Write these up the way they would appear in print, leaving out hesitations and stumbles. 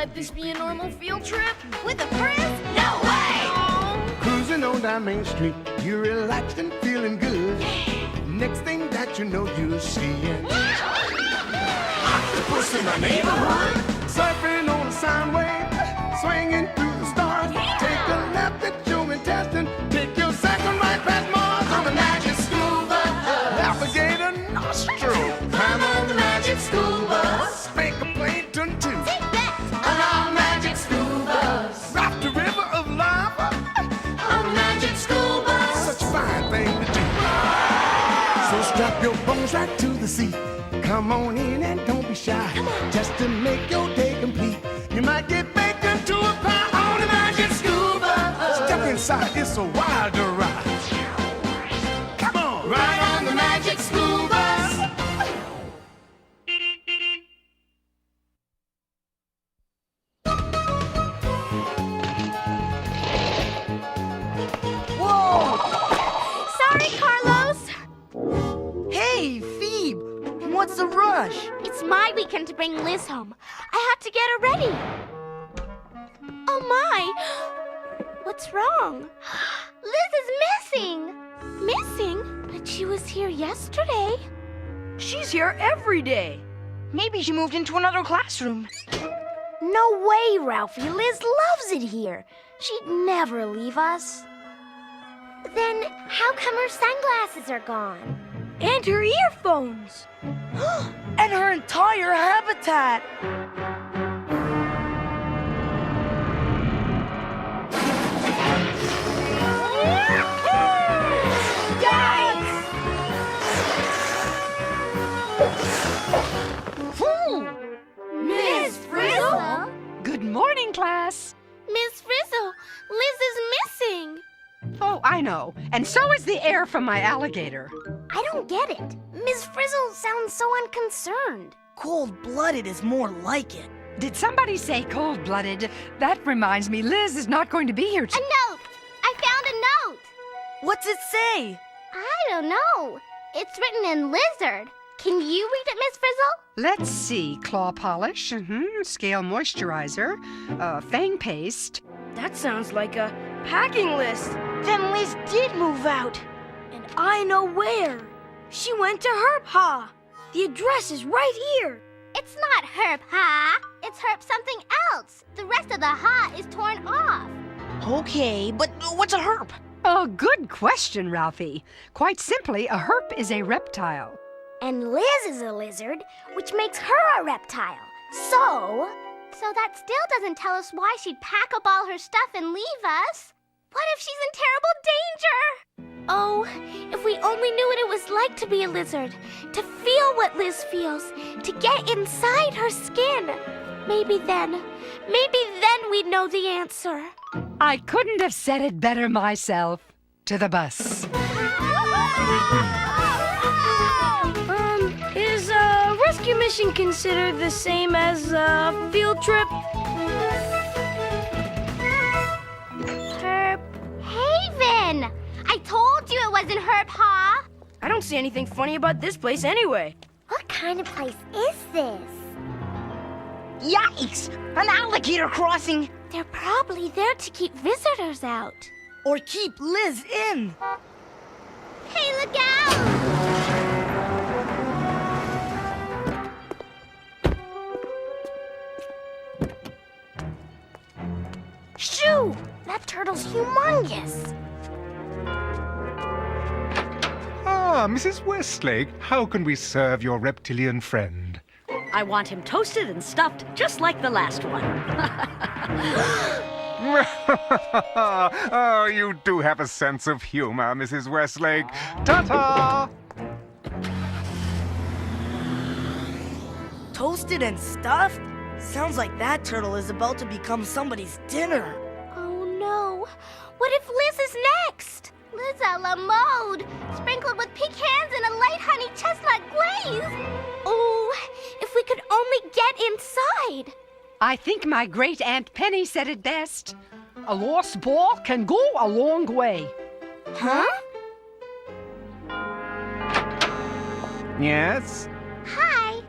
let this be a normal field trip? With a Frizz? No way! Cruising on down Main Street, you're relaxed and feeling good. Next thing that you know, you're seeing octopus in the neighborhood. Surfing on a sound wave, swinging through the stars. Take a left at your intestine, take your second right past Mars on the magic school bus. Alligator nostril, climb on the magic school bus. Spank a Plankton too. Take that! On our magic school bus. Rock the river of lava on the magic school bus. Such a fine thing to do. So strap your bones right to the seat. Come on in and don't be shy. Just to make your day complete. You might get baked into a pie on the magic school bus. Step inside, it's a wilder ride. Come on, ride on the magic school bus. Sorry, Carlos! Hey, Phoebe! What's the rush? It's my weekend to bring Liz home. I had to get her ready. Oh my! What's wrong? Liz is missing! Missing? But she was here yesterday. She's here every day. Maybe she moved into another classroom. No way, Ralphie. Liz loves it here. She'd never leave us. Then how come her sunglasses are gone? And her earphones. And her entire habitat. Miss Frizzle? Good morning, class. Miss Frizzle, Liz is missing. Oh, I know. And so is the air from my alligator. I don't get it. Miss Frizzle sounds so unconcerned. Cold-blooded is more like it. Did somebody say cold-blooded? That reminds me, Liz is not going to be here A note! I found a note! What's it say? I don't know. It's written in lizard. Can you read it, Miss Frizzle? Let's see. Claw polish, scale moisturizer, fang paste. That sounds like a packing list. Then Liz did move out. And I know where. She went to Herb Ha. The address is right here. It's not Herb Ha. It's Herb something else. The rest of the Ha is torn off. Okay, but what's a herp? Oh, good question, Ralphie. Quite simply, a herp is a reptile. And Liz is a lizard, which makes her a reptile. So that still doesn't tell us why she'd pack up all her stuff and leave us. What if she's in terrible danger? Oh, if we only knew what it was like to be a lizard, to feel what Liz feels, to get inside her skin. Maybe then we'd know the answer. I couldn't have said it better myself. To the bus. Is a rescue mission considered the same as a field trip? Herb Haven! I told you it wasn't Herb Ha! I don't see anything funny about this place anyway. What kind of place is this? Yikes! An alligator crossing! They're probably there to keep visitors out. Or keep Liz in. Hey, look out! Shoo! That turtle's humongous. Ah, Mrs. Westlake, how can we serve your reptilian friend? I want him toasted and stuffed, just like the last one. Oh, you do have a sense of humor, Mrs. Westlake. Ta-ta! Toasted and stuffed? Sounds like that turtle is about to become somebody's dinner. Oh no. What if Liz is next? Liz a la mode, sprinkled with pecans and a light honey chestnut glaze. Oh, if we could only get inside. I think my great Aunt Penny said it best. A lost ball can go a long way. Huh? Yes? Hi.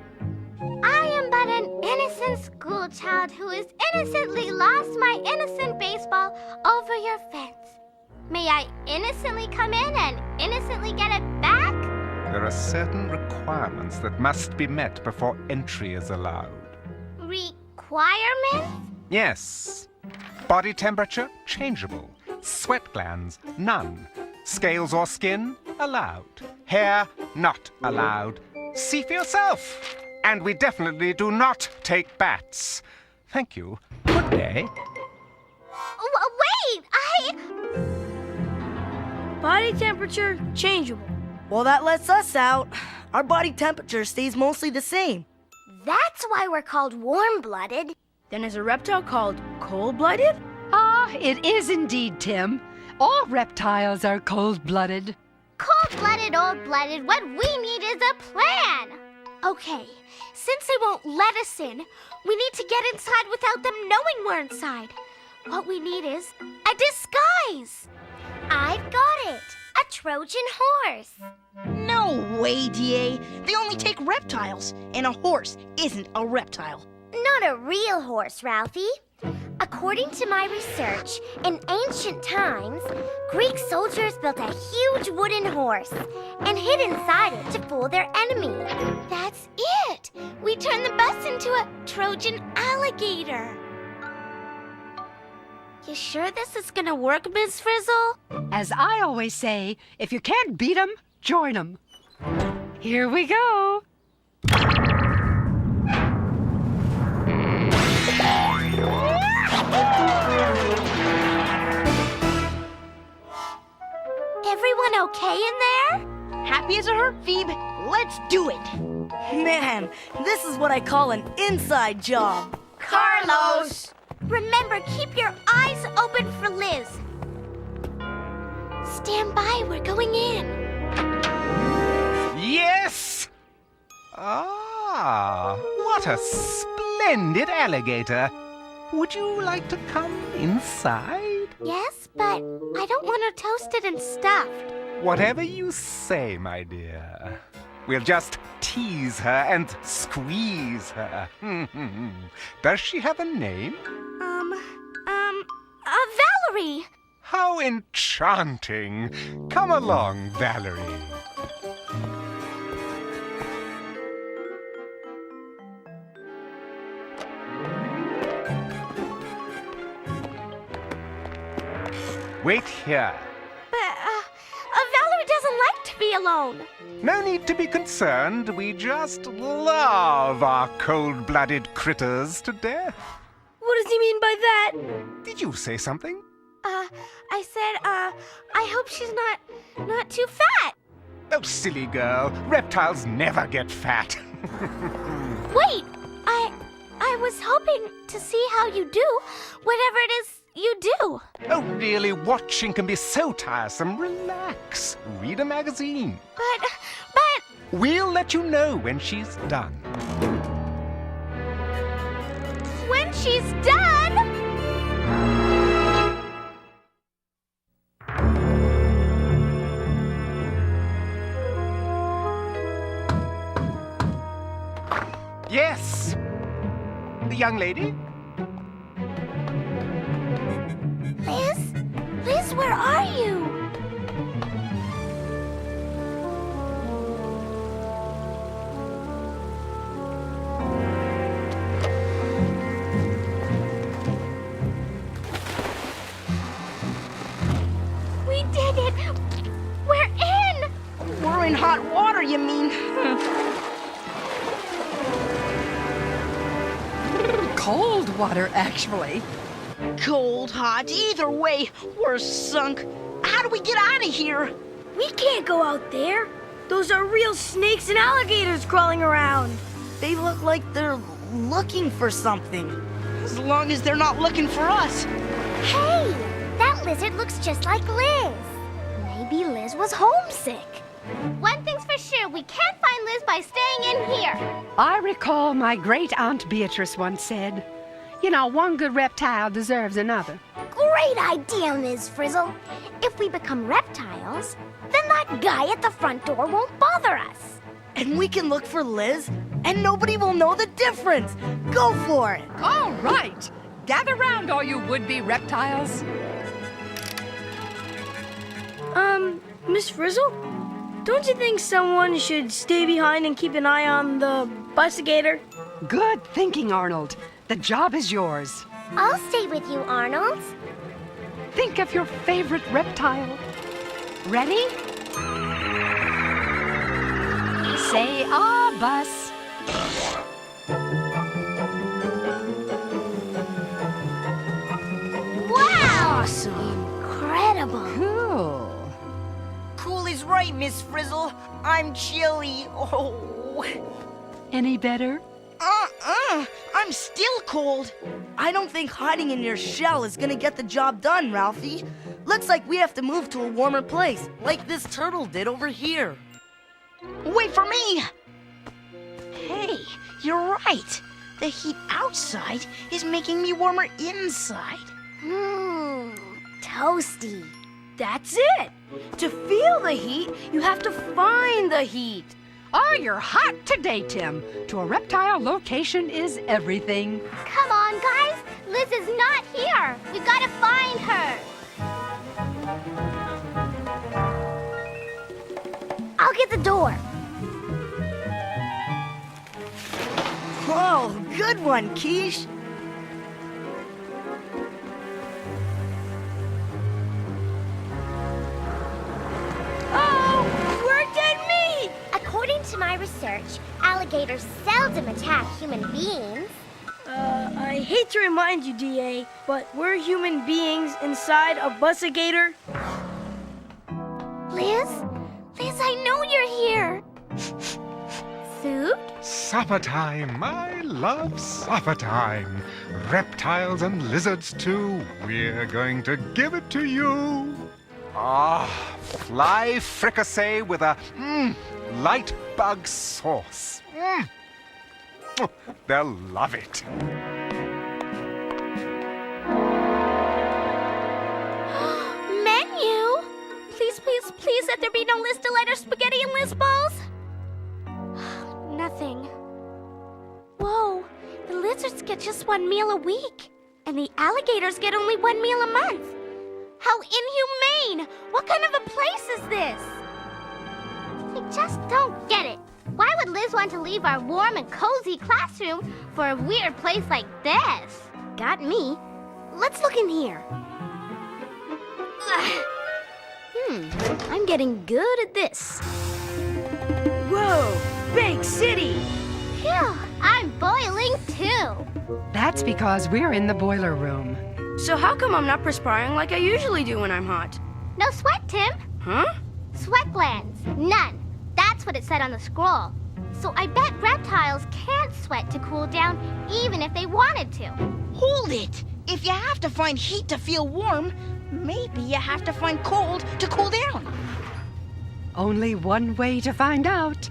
I am but an innocent innocent schoolchild who has innocently lost my innocent baseball over your fence. May I innocently come in and innocently get it back? There are certain requirements that must be met before entry is allowed. Requirements? Yes. Body temperature, changeable. Sweat glands, none. Scales or skin, allowed. Hair, not allowed. See for yourself. And we definitely do not take bats. Thank you. Good day. Wait, Body temperature changeable. Well, that lets us out. Our body temperature stays mostly the same. That's why we're called warm-blooded. Then is a reptile called cold-blooded? Ah, it is indeed, Tim. All reptiles are cold-blooded. Cold-blooded, old-blooded, what we need is a plan. Okay, since they won't let us in, we need to get inside without them knowing we're inside. What we need is a disguise. I've got it. A Trojan horse. No way, DA. They only take reptiles, and a horse isn't a reptile. Not a real horse, Ralphie. According to my research, in ancient times, Greek soldiers built a huge wooden horse and hid inside it to fool their enemy. That's it! We turned the bus into a Trojan alligator. You sure this is gonna work, Ms. Frizzle? As I always say, if you can't beat 'em, join 'em. Here we go. Everyone okay in there? Happy as a hurt, Phoebe. Let's do it. Man, this is what I call an inside job. Carlos! Remember, keep your eyes open for Liz. Stand by, we're going in. Yes! Ah, what a splendid alligator. Would you like to come inside? Yes, but I don't want to toast it and stuffed. Whatever you say, my dear. We'll just tease her and squeeze her. Does she have a name? Valerie! How enchanting. Come along, Valerie. Wait here. But, Valerie doesn't like to be alone. No need to be concerned. We just love our cold-blooded critters to death. What does he mean by that? Did you say something? I said, I hope she's not too fat. Oh, silly girl. Reptiles never get fat. Wait, I was hoping to see how you do, whatever it is you do. Oh, really? Watching can be so tiresome. Relax. Read a magazine. But, We'll let you know when she's done. when she's done... Yes. The young lady? Liz, where are you? We did it! We're in! We're in hot water, you mean? Cold water, actually. Cold, hot, either way, we're sunk. How do we get out of here? We can't go out there. Those are real snakes and alligators crawling around. They look like they're looking for something. As long as they're not looking for us. Hey, that lizard looks just like Liz. Maybe Liz was homesick. One thing's for sure, we can't find Liz by staying in here. I recall my great-aunt Beatrice once said, you know, one good reptile deserves another. Great idea, Ms. Frizzle. If we become reptiles, then that guy at the front door won't bother us. And we can look for Liz, and nobody will know the difference. Go for it. All right. Gather round, all you would-be reptiles. Miss Frizzle? Don't you think someone should stay behind and keep an eye on the busigator? Good thinking, Arnold. The job is yours. I'll stay with you, Arnold. Think of your favorite reptile. Ready? Say, ah, Bus. Wow! Awesome. Incredible. Cool. Cool is right, Miss Frizzle. I'm chilly. Oh. Any better? I'm still cold. I don't think hiding in your shell is gonna get the job done, Ralphie. Looks like we have to move to a warmer place, like this turtle did over here. Wait for me! Hey, you're right. The heat outside is making me warmer inside. Toasty. That's it. To feel the heat, you have to find the heat. Oh, you're hot today, Tim. To a reptile, location is everything. Come on, guys. Liz is not here. We've got to find her. I'll get the door. Whoa, good one, Quiche. Oh, we're dead meat! According to my research, alligators seldom attack human beings. I hate to remind you, D.A., but we're human beings inside a busigator. Liz? Liz, I know you're here. Food? Supper time. I love supper time. Reptiles and lizards too. We're going to give it to you. Ah, fly fricassee with a light bug sauce. They'll love it. Menu? Please, please, please let there be no Liz Delight or spaghetti and Liz balls. Nothing. Whoa, the lizards get just one meal a week, and the alligators get only one meal a month. How inhumane! What kind of a place is this? I just don't get it. Why would Liz want to leave our warm and cozy classroom for a weird place like this? Got me. Let's look in here. I'm getting good at this. Whoa, big city! Phew, I'm boiling too. That's because we're in the boiler room. So how come I'm not perspiring like I usually do when I'm hot? No sweat, Tim. Huh? Sweat glands. None. That's what it said on the scroll. So I bet reptiles can't sweat to cool down even if they wanted to. Hold it! If you have to find heat to feel warm, maybe you have to find cold to cool down. Only one way to find out.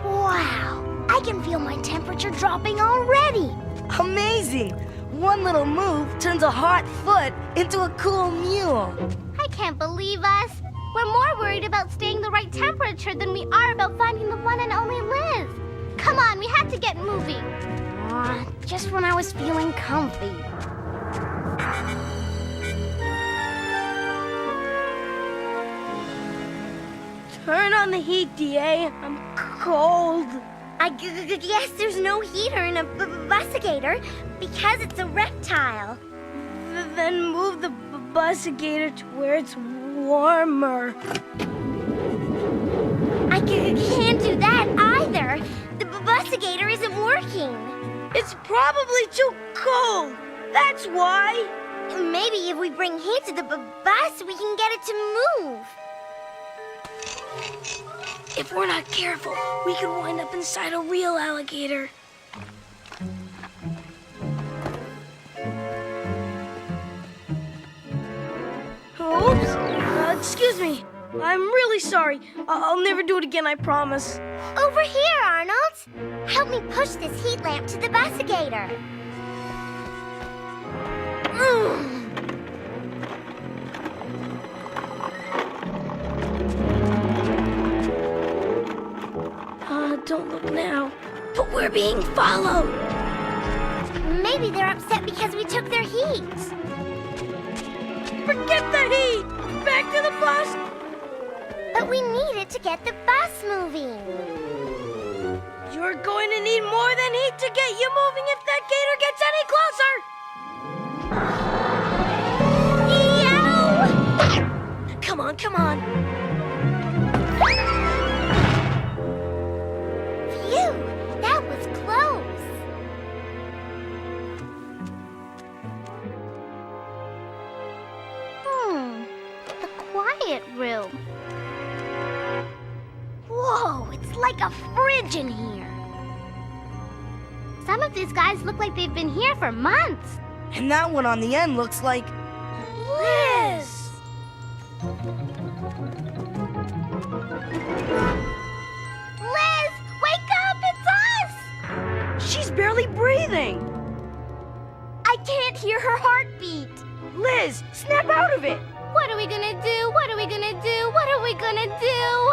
Wow. I can feel my temperature dropping already. Amazing! One little move turns a hot foot into a cool mule. I can't believe us. We're more worried about staying the right temperature than we are about finding the one and only Liz. Come on, we have to get moving. Just when I was feeling comfy. Turn on the heat, D.A. I'm cold. I guess there's no heater in a busigator because it's a reptile. Then move the busigator to where it's warmer. I can't do that either. The busigator isn't working. It's probably too cold. That's why. Maybe if we bring heat to the bus, we can get it to move. If we're not careful, we could wind up inside a real alligator. Oops. Excuse me. I'm really sorry. I'll never do it again, I promise. Over here, Arnold. Help me push this heat lamp to the busigator. don't look now. But we're being followed. Maybe they're upset because we took their heat. Forget the heat! Back to the bus! But we need it to get the bus moving. You're going to need more than heat to get you moving if that gator gets any closer! Yow! Come on, come on. Phew, that was close. The quiet room. Whoa, it's like a fridge in here. Some of these guys look like they've been here for months. And that one on the end looks like... Liz! Liz, wake up, it's us! She's barely breathing! I can't hear her heartbeat. Liz, snap out of it! What are we gonna do? What are we gonna do? What are we gonna do?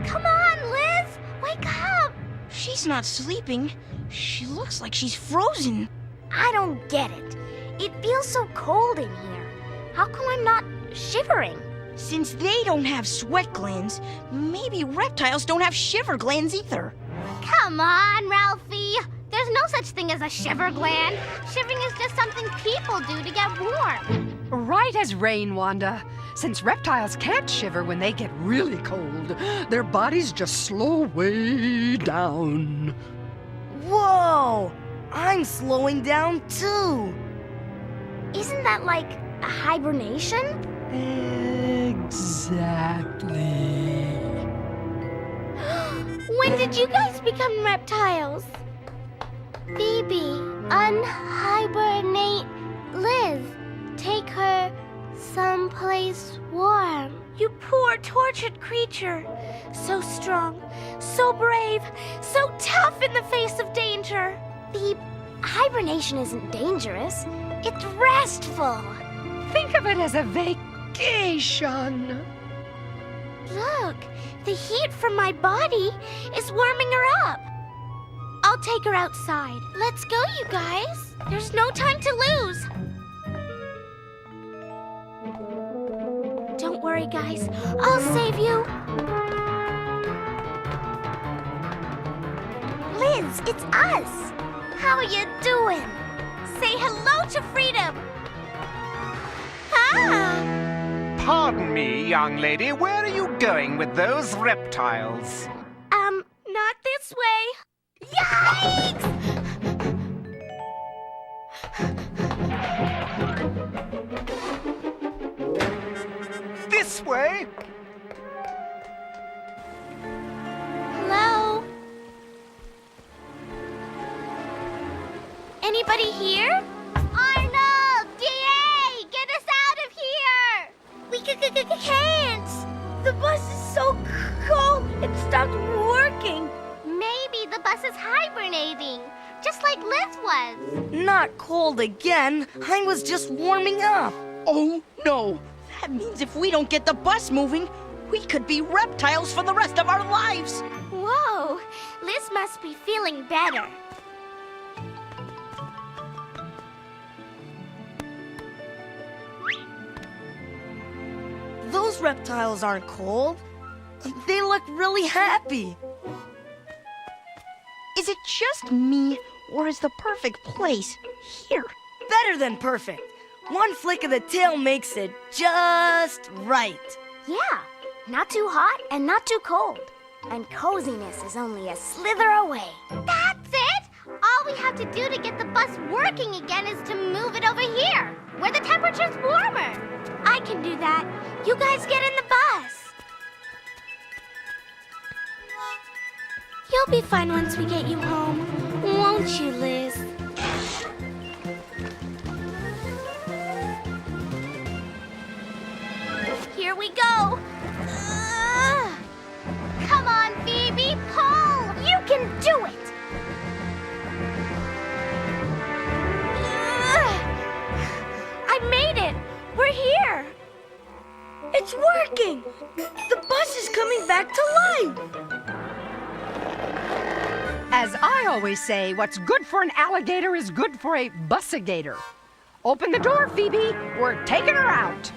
Come on, Liz! Wake up! She's not sleeping. She looks like she's frozen. I don't get it. It feels so cold in here. How come I'm not shivering? Since they don't have sweat glands, maybe reptiles don't have shiver glands either. Come on, Ralphie. There's no such thing as a shiver gland. Shivering is just something people do to get warm. Right as rain, Wanda. Since reptiles can't shiver when they get really cold, their bodies just slow way down. Whoa! I'm slowing down too! Isn't that like a hibernation? Exactly. When did you guys become reptiles? Phoebe, unhibernate Liz. Take her someplace warm. You poor, tortured creature. So strong, so brave, so tough in the face of danger. Phoebe, hibernation isn't dangerous. It's restful. Think of it as a vacation. Look, the heat from my body is warming her up. I'll take her outside. Let's go, you guys. There's no time to lose. Don't worry, guys. I'll save you. Liz, it's us. How are you doing? Say hello to freedom. Ah! Pardon me, young lady, where are you going with those reptiles? Not this way. Yikes! This way? Hello? Anybody here? Arnold! DA! Get us out of here! We can't! The bus is so cold, it stopped working. Maybe the bus is hibernating, just like Liz was. Not cold again. I was just warming up. Oh no! That means if we don't get the bus moving, we could be reptiles for the rest of our lives. Whoa! Liz must be feeling better. Those reptiles aren't cold. They look really happy. Is it just me, or is the perfect place here? Better than perfect. One flick of the tail makes it just right. Yeah, not too hot and not too cold. And coziness is only a slither away. That's it! All we have to do to get the bus working again is to move it over here, where the temperature's warmer. I can do that. You guys get in the bus. You'll be fine once we get you home, won't you, Liz? Here we go. Come on, Phoebe, pull! You can do it! I made it! We're here! It's working! The bus is coming back to life! As I always say, what's good for an alligator is good for a bussigator. Open the door, Phoebe. We're taking her out.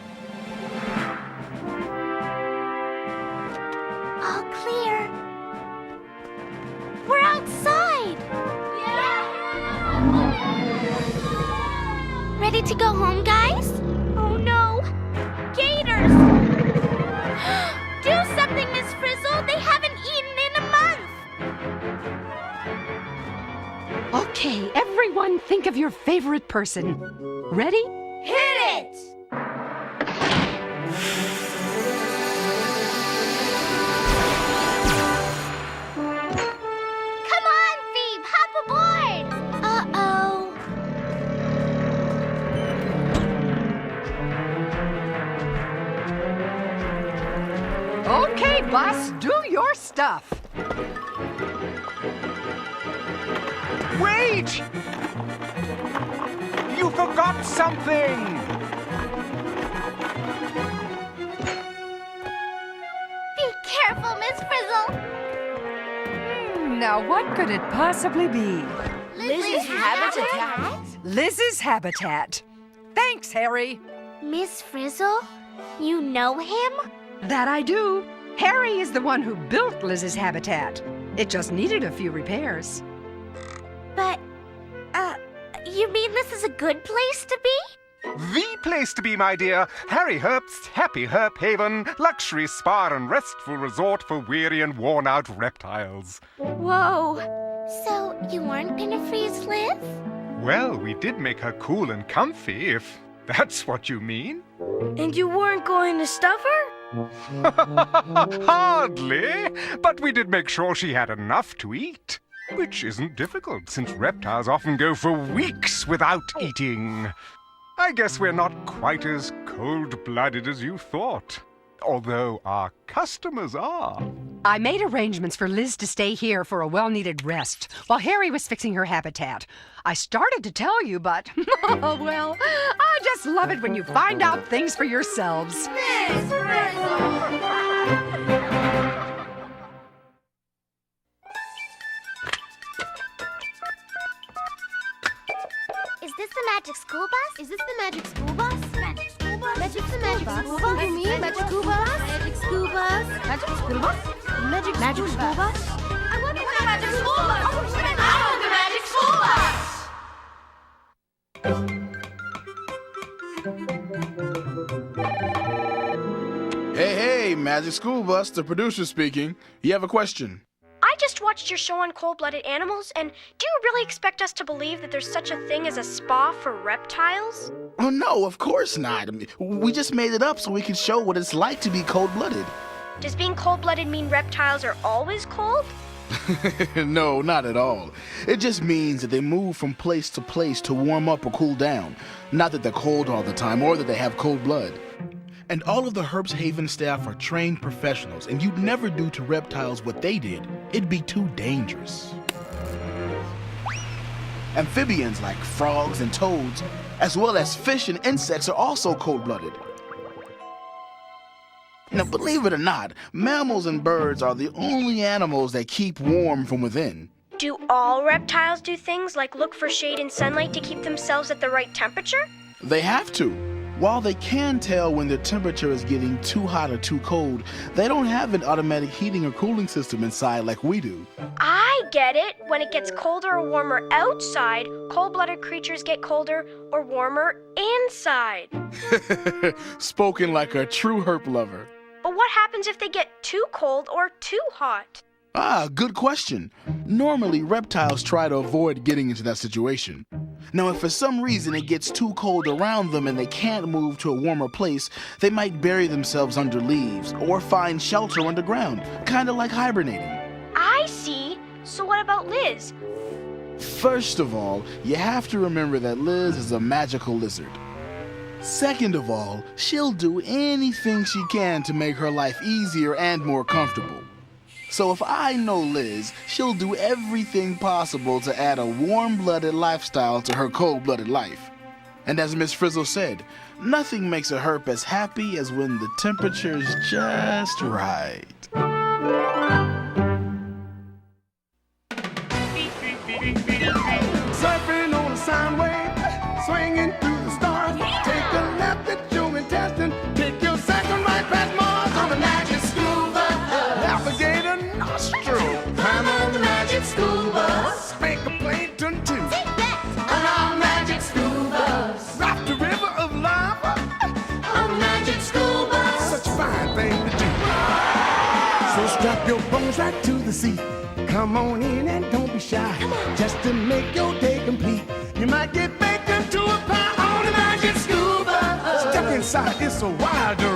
All clear. We're outside. Ready to go home, guys? Oh no. Gators! Do something, Miss Frizzle. They haven't eaten in a month. Okay, everyone think of your favorite person. Ready? Hit it! Come on, Phoebe, hop aboard! Uh-oh. Okay, bus, do your stuff. Wait! You forgot something! Be careful, Miss Frizzle. Now, what could it possibly be? Lizzie's habitat? Liz's habitat. Thanks, Harry. Miss Frizzle? You know him? That I do. Harry is the one who built Liz's habitat. It just needed a few repairs. But, you mean this is a good place to be? The place to be, my dear. Harry Herp's Happy Herp Haven, luxury spa and restful resort for weary and worn-out reptiles. Whoa. So, you aren't gonna freeze Liz? Well, we did make her cool and comfy, if that's what you mean. And you weren't going to stuff her? Hardly, but we did make sure she had enough to eat. Which isn't difficult, since reptiles often go for weeks without eating. I guess we're not quite as cold-blooded as you thought. Although our customers are. I made arrangements for Liz to stay here for a well-needed rest while Harry was fixing her habitat. I started to tell you, but, oh, well, I just love it when you find out things for yourselves. Miss Frizzle! Is this the magic school bus? Is this the magic school bus? Magic school bus? Magic the magic school bus? You mean magic school bus? Magic school bus? Magic school bus? Magic school bus? I want the magic school bus! I want the magic school bus! Hey, Magic School Bus, the producer speaking. You have a question? I just watched your show on cold-blooded animals, and do you really expect us to believe that there's such a thing as a spa for reptiles? Oh, no, of course not. I mean, we just made it up so we can show what it's like to be cold-blooded. Does being cold-blooded mean reptiles are always cold? No, not at all. It just means that they move from place to place to warm up or cool down. Not that they're cold all the time or that they have cold blood. And all of the Herp's Haven staff are trained professionals, and you'd never do to reptiles what they did. It'd be too dangerous. Amphibians like frogs and toads, as well as fish and insects, are also cold-blooded. Now, believe it or not, mammals and birds are the only animals that keep warm from within. Do all reptiles do things like look for shade and sunlight to keep themselves at the right temperature? They have to. While they can tell when their temperature is getting too hot or too cold, they don't have an automatic heating or cooling system inside like we do. I get it. When it gets colder or warmer outside, cold-blooded creatures get colder or warmer inside. Spoken like a true herp lover. But what happens if they get too cold or too hot? Ah, good question. Normally, reptiles try to avoid getting into that situation. Now, if for some reason it gets too cold around them and they can't move to a warmer place, they might bury themselves under leaves or find shelter underground, kind of like hibernating. I see. So what about Liz? First of all, you have to remember that Liz is a magical lizard. Second of all, she'll do anything she can to make her life easier and more comfortable. So if I know Liz, she'll do everything possible to add a warm-blooded lifestyle to her cold-blooded life. And as Miss Frizzle said, nothing makes a herp as happy as when the temperature's just right. Surfing on a sound wave, swinging through the stars. Take a left at your intestine, take your second right past Mars on the magic school bus. Alligator nostril, climb on the magic school bus. Make a Plankton too. On our magic school bus. Raft the river of lava on the magic school bus. Such a fine thing to do. So strap your bones right to the seat. Come on in and don't be shy. Just to make your day complete. You might get baked into a pie on the magic school bus. Step inside, it's a wilder